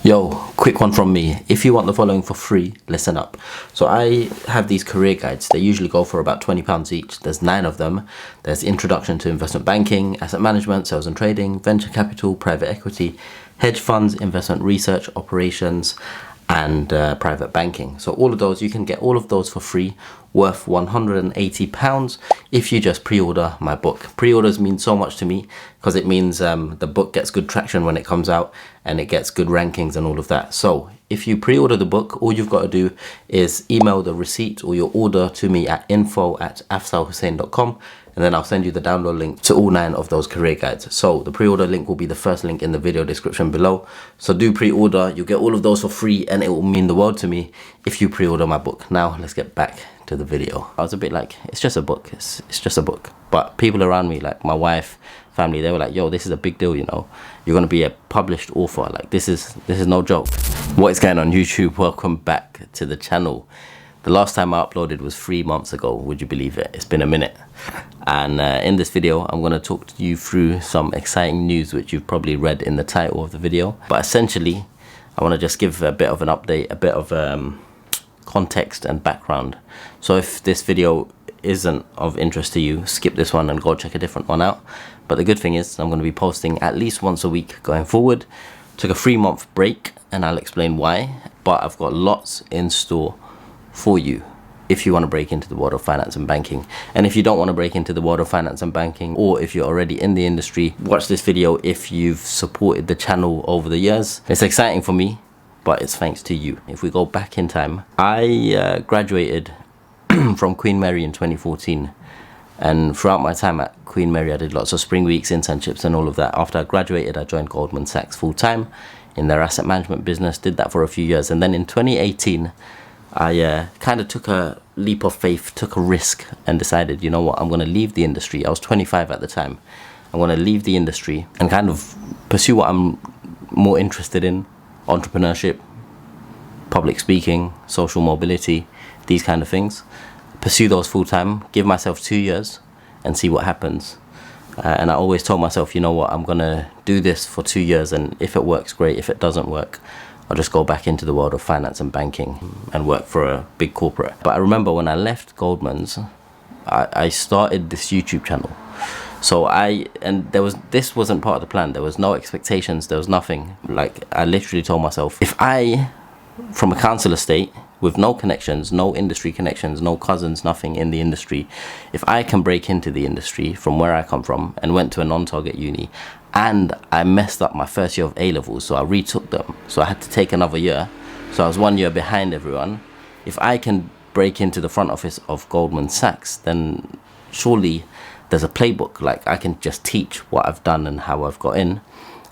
Yo, quick one from me. If you want the following for free, listen up. So I have these career guides. They usually go for about £20 each. There's 9 of them. There's Introduction to Investment Banking, Asset Management, Sales and Trading, Venture Capital, Private Equity, Hedge Funds, Investment Research, Operations, and Private Banking. So all of those, you can get all of those for free, worth £180 if you just pre-order my book. Pre-orders mean so much to me because it means the book gets good traction when it comes out and it gets good rankings and all of that. So if you pre-order the book, all you've got to do is email the receipt or your order to me at info@afsalhussein.com, and then I'll send you the download link to all 9 of those career guides. So the pre-order link will be the first link in the video description below. So do pre-order, you'll get all of those for free, and it will mean the world to me if you pre-order my book. Now let's get back to the video. I was a bit like, it's just a book, it's just a book. But people around me, like my wife, family, they were like, yo, this is a big deal, you know. You're gonna be a published author. Like this is no joke. What is going on, YouTube? Welcome back to the channel. The last time I uploaded was 3 months ago, would you believe it? It's been a minute. And in this video, I'm gonna talk to you through some exciting news, which you've probably read in the title of the video. But essentially, I wanna just give a bit of an update, a bit of context and background. So if this video isn't of interest to you, skip this one and go check a different one out. But the good thing is I'm going to be posting at least once a week going forward. Took a 3-month break and I'll explain why, but I've got lots in store for you if you want to break into the world of finance and banking. And if you don't want to break into the world of finance and banking, or if you're already in the industry, watch this video if you've supported the channel over the years. It's exciting for me, but it's thanks to you. If we go back in time, I graduated from Queen Mary in 2014, and throughout my time at Queen Mary I did lots of spring weeks, internships and all of that. After I graduated, I joined Goldman Sachs full-time in their asset management business, did that for a few years, and then in 2018 I kind of took a leap of faith, took a risk, and decided, you know what, I'm going to leave the industry. I was 25 at the time. I'm going to leave the industry and kind of pursue what I'm more interested in: entrepreneurship, public speaking, social mobility, these kind of things. Pursue those full time, give myself 2 years and see what happens. And I always told myself, you know what, I'm gonna do this for 2 years, and if it works, great. If it doesn't work, I'll just go back into the world of finance and banking and work for a big corporate. But I remember when I left Goldman's, I started this YouTube channel. So this wasn't part of the plan. There was no expectations, there was nothing. Like, I literally told myself, if I, from a council estate with no connections, no industry connections, no cousins, nothing in the industry, if I can break into the industry from where I come from and went to a non-target uni, and I messed up my first year of A-levels, so I retook them, so I had to take another year, so I was 1 year behind everyone. If I can break into the front office of Goldman Sachs, then surely there's a playbook. Like, I can just teach what I've done and how I've got in,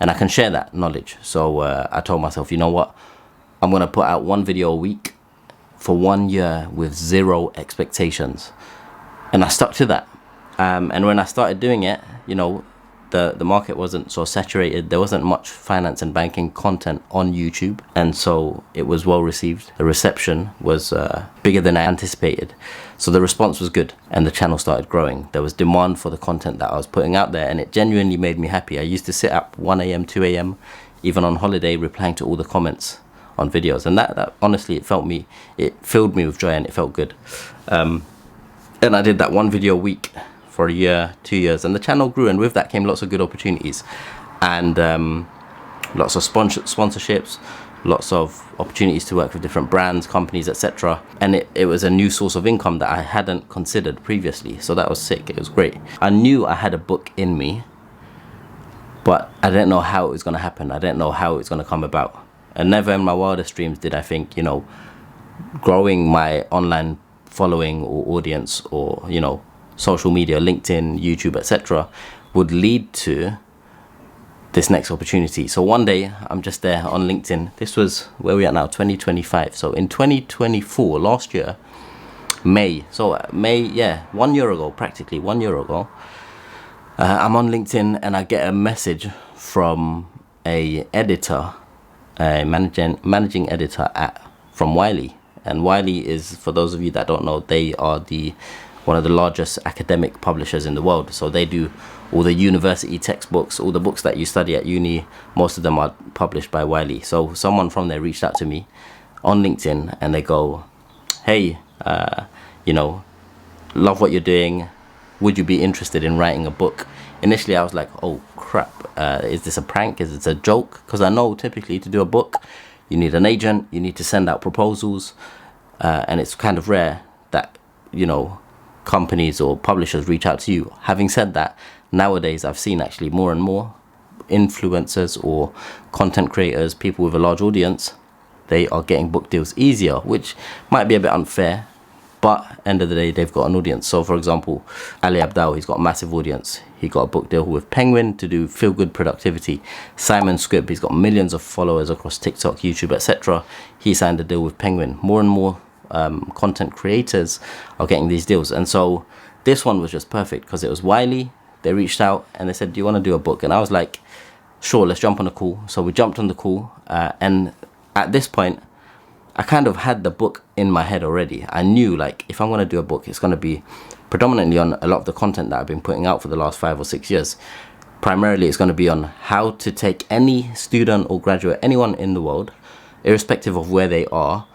and I can share that knowledge. So I told myself, you know what, I'm gonna put out 1 video a week for 1 year with 0 expectations, and I stuck to that. And when I started doing it, you know, the market wasn't so saturated. There wasn't much finance and banking content on YouTube, and so it was well received. The reception was bigger than I anticipated, so the response was good, and the channel started growing. There was demand for the content that I was putting out there, and it genuinely made me happy. I used to sit up 1 a.m., 2 a.m., even on holiday, replying to all the comments on videos, and that honestly, it filled me with joy, and it felt good. And I did that 1 video a week for a year, 2 years, and the channel grew, and with that came lots of good opportunities, and lots of sponsorships, lots of opportunities to work with different brands, companies, etc. And it was a new source of income that I hadn't considered previously, so that was sick. It was great. I knew I had a book in me, but I didn't know how it was going to happen. I didn't know how it was going to come about. And never in my wildest dreams did I think, you know, growing my online following or audience, or, you know, social media, LinkedIn, YouTube, etc., would lead to this next opportunity. So one day I'm just there on LinkedIn. This was, where we are now, 2025. So in 2024, last year, May, yeah, 1 year ago, practically 1 year ago, I'm on LinkedIn and I get a message from a editor, a managing editor from Wiley. And Wiley is, for those of you that don't know, they are one of the largest academic publishers in the world. So they do all the university textbooks, all the books that you study at uni, most of them are published by Wiley. So someone from there reached out to me on LinkedIn and they go, hey, love what you're doing. Would you be interested in writing a book? Initially, I was like, oh crap, is this a prank? Is it a joke? Because I know typically to do a book, you need an agent, you need to send out proposals, and it's kind of rare that, companies or publishers reach out to you. Having said that, nowadays I've seen actually more and more influencers or content creators, people with a large audience, they are getting book deals easier, which might be a bit unfair, but end of the day, they've got an audience. So for example, Ali Abdal, he's got a massive audience. He got a book deal with Penguin to do feel-good productivity. Simon Squibb, he's got millions of followers across TikTok, YouTube, etc. He signed a deal with Penguin. More and more content creators are getting these deals. And so this one was just perfect because it was Wiley. They reached out and they said, do you want to do a book? And I was like, sure, let's jump on a call. So we jumped on the call, and at this point, I kind of had the book in my head already. I knew, like, if I'm going to do a book, it's going to be predominantly on a lot of the content that I've been putting out for the last 5 or 6 years. Primarily, it's going to be on how to take any student or graduate, anyone in the world, irrespective of where they are,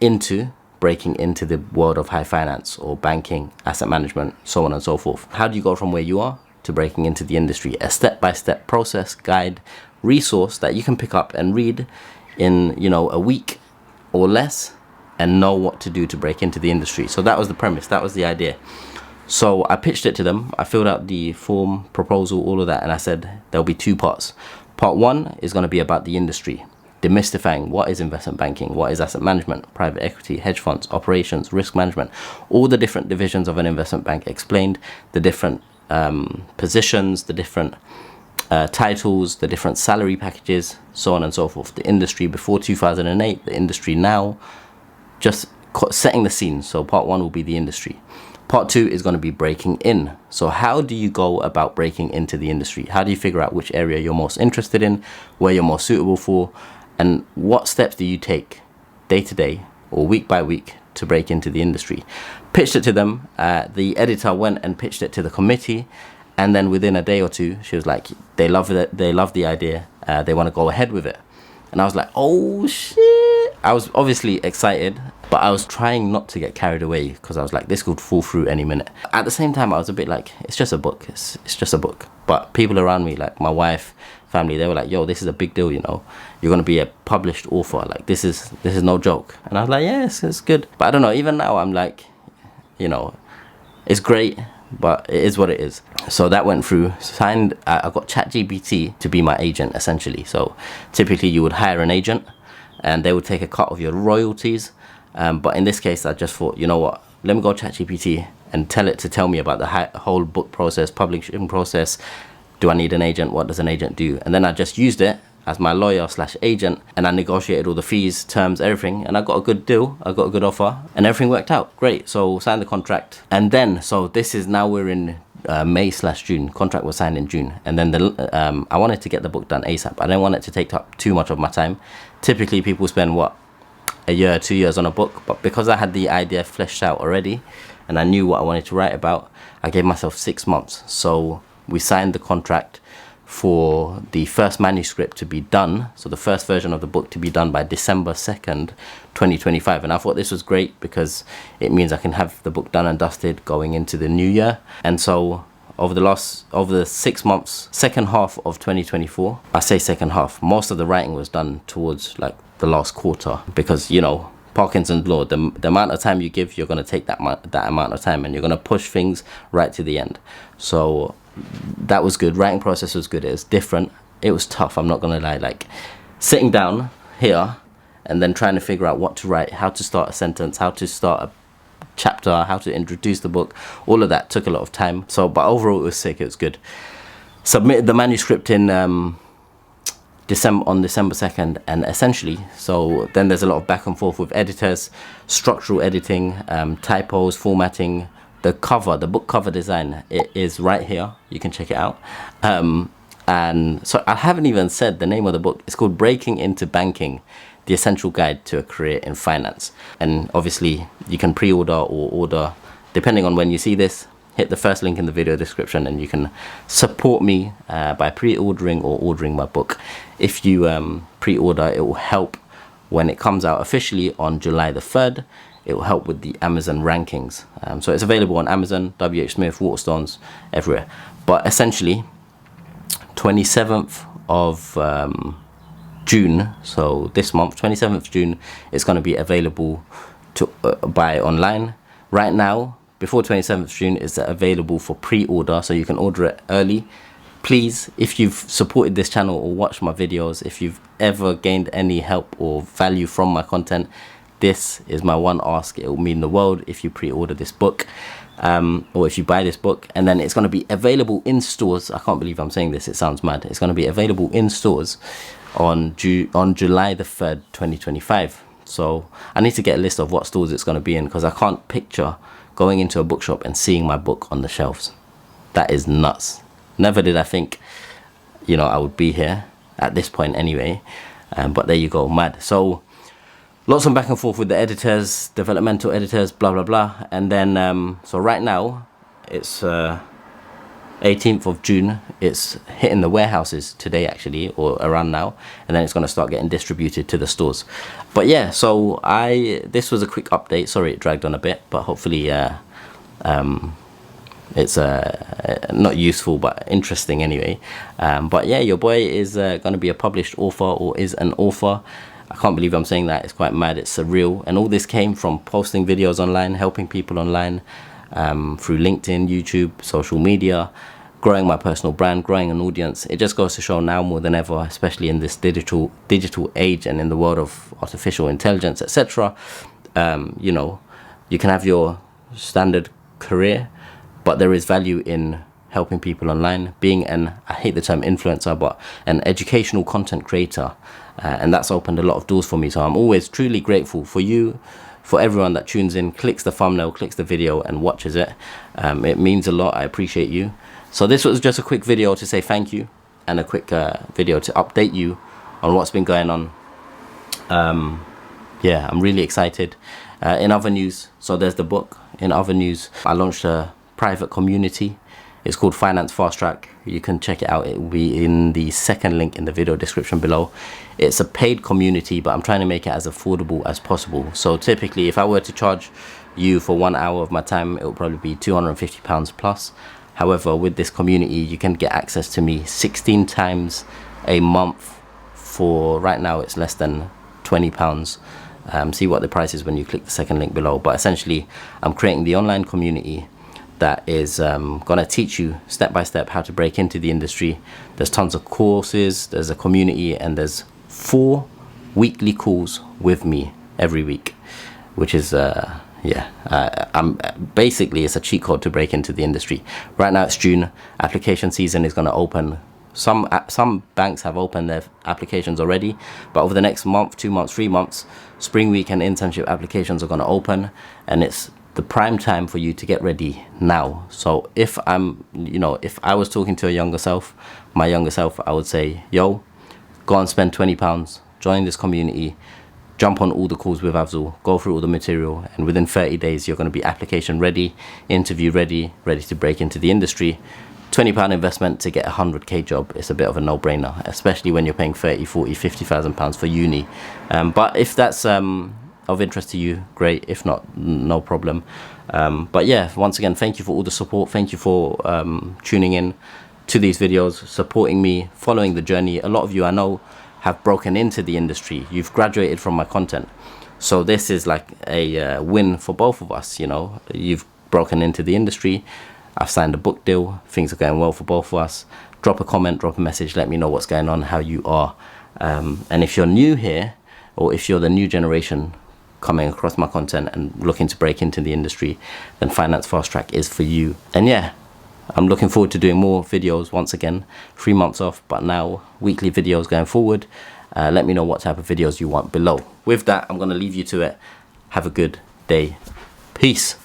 into breaking into the world of high finance or banking, asset management, so on and so forth. How do you go from where you are to breaking into the industry? A step-by-step process, guide, resource that you can pick up and read in, a week or less and know what to do to break into the industry. So that was the premise, that was the idea. So I pitched it to them, I filled out the form, proposal, all of that, and I said there'll be 2 parts. Part 1 is going to be about the industry, demystifying what is investment banking, what is asset management, private equity, hedge funds, operations, risk management, all the different divisions of an investment bank explained, the different positions, the different titles, the different salary packages, so on and so forth. The industry before 2008, the industry now, just setting the scene. So part 1 will be the industry. Part 2 is going to be breaking in. So how do you go about breaking into the industry? How do you figure out which area you're most interested in, where you're more suitable for, and what steps do you take day to day or week by week to break into the industry? Pitched it to them. The editor went and pitched it to the committee. And then within a day or 2, she was like, they love it, they love the idea, they want to go ahead with it. And I was like, oh shit. I was obviously excited, but I was trying not to get carried away because I was like, this could fall through any minute. At the same time, I was a bit like, it's just a book, it's just a book. But people around me, like my wife, family, they were like, yo, this is a big deal, you're going to be a published author, like this is no joke. And I was like, yes, it's good. But I don't know, even now I'm like, it's great, but it is what it is. So that went through, signed. I got ChatGPT to be my agent, essentially. So typically you would hire an agent and they would take a cut of your royalties. But in this case, I just thought, you know what, let me go ChatGPT and tell it to tell me about the whole book process, publishing process. Do I need an agent? What does an agent do? And then I just used it as my lawyer / agent, and I negotiated all the fees, terms, everything, and I got a good deal, I got a good offer, and everything worked out great. So signed the contract, and then so this is now we're in May / June. Contract was signed in June, and then I wanted to get the book done ASAP. I didn't want it to take up too much of my time. Typically people spend a year, 2 years on a book, but because I had the idea fleshed out already and I knew what I wanted to write about, I gave myself 6 months. So we signed the contract for the first manuscript to be done, so the first version of the book to be done by December 2nd, 2025. And I thought this was great because it means I can have the book done and dusted going into the new year. And so over the 6 months, second half of 2024, I say second half, most of the writing was done towards like the last quarter, because Parkinson's law, the amount of time you give, you're going to take that amount of time, and you're going to push things right to the end. So that was good. Writing process was good. It was different. It was tough, I'm not gonna lie. Like sitting down here and then trying to figure out what to write, how to start a sentence, how to start a chapter, how to introduce the book, all of that took a lot of time. So but overall it was sick, it was good. Submitted the manuscript in December 2nd, and essentially, so then there's a lot of back and forth with editors, structural editing, typos, formatting. The book cover design, it is right here. You can check it out. And so I haven't even said the name of the book. It's called Breaking into Banking, The Essential Guide to a Career in Finance. And obviously you can pre-order or order, depending on when you see this. hit the first link in the video description and you can support me by pre-ordering or ordering my book. If you pre-order, it will help when it comes out officially on July the 3rd. It will help with the Amazon rankings. So it's available on Amazon, WH Smith, Waterstones, everywhere. But essentially, 27th of June, so this month, 27th June, it's going to be available to buy online. Right now, before 27th June, it's available for pre-order, so you can order it early. Please, if you've supported this channel or watched my videos, if you've ever gained any help or value from my content, this is my one ask. It will mean the world if you pre-order this book, or if you buy this book. And then it's going to be available in stores. I can't believe I'm saying this, it sounds mad. It's going to be available in stores on July the 3rd, 2025. So I need to get a list of what stores it's going to be in, because I can't picture going into a bookshop and seeing my book on the shelves. That is nuts. Never did I think, you know, I would be here at this point anyway. But there you go, mad. So lots of back and forth with the editors, developmental editors, blah blah blah. And then so right now it's 18th of June. It's hitting the warehouses today, actually, or around now, and then it's going to start getting distributed to the stores. But yeah, so this was a quick update. Sorry it dragged on a bit, but hopefully it's not useful but interesting anyway. But yeah, your boy is going to be a published author, or is an author. I can't believe I'm saying that. It's quite mad. It's surreal. And all this came from posting videos online, helping people online, through LinkedIn, YouTube, social media, growing my personal brand, growing an audience. It just goes to show now more than ever, especially in this digital age and in the world of artificial intelligence, etc. You know, you can have your standard career, but there is value in helping people online, being I hate the term influencer, but an educational content creator. And that's opened a lot of doors for me. So I'm always truly grateful for you, for everyone that tunes in, clicks the thumbnail, clicks the video and watches it. It means a lot. I appreciate you. So this was just a quick video to say thank you, and a quick video to update you on what's been going on. Yeah, I'm really excited. In other news, so there's the book. In other news, I launched a private community. It's called Finance Fastrack. You can check it out. It will be in the second link in the video description below. It's a paid community, but I'm trying to make it as affordable as possible. So typically, if I were to charge you for 1 hour of my time, it will probably be £250 plus. However, with this community, you can get access to me 16 times a month for, right now, it's less than £20. See what the price is when you click the second link below. But essentially, I'm creating the online community that is gonna teach you step by step how to break into the industry. There's tons of courses, there's a community, and there's 4 weekly calls with me every week, which is I'm basically, it's a cheat code to break into the industry. Right now it's June. Application season is going to open. Some banks have opened their applications already, but over the next month, 2 months, 3 months, spring week and internship applications are going to open, and it's the prime time for you to get ready now. So if if I was talking to my younger self, I would say, yo, go and spend £20, join this community, jump on all the calls with Afzal, go through all the material, and within 30 days you're going to be application ready, interview ready, ready to break into the industry. £20 investment to get a 100k job. It's a bit of a no-brainer, especially when you're paying 30, 40, 50,000 pounds for uni. But if that's of interest to you, great. If not, no problem. But yeah, once again, thank you for all the support. Thank you for tuning in to these videos, supporting me, following the journey. A lot of you I know have broken into the industry. You've graduated from my content, so this is like a win for both of us. You know, you've broken into the industry. I've signed a book deal. Things are going well for both of us. Drop a comment, drop a message, let me know what's going on, how you are. And if you're new here, or if you're the new generation coming across my content and looking to break into the industry, then Finance Fastrack is for you. And yeah, I'm looking forward to doing more videos. Once again, 3 months off, but now weekly videos going forward. Let me know what type of videos you want below. With that, I'm going to leave you to it. Have a good day. Peace.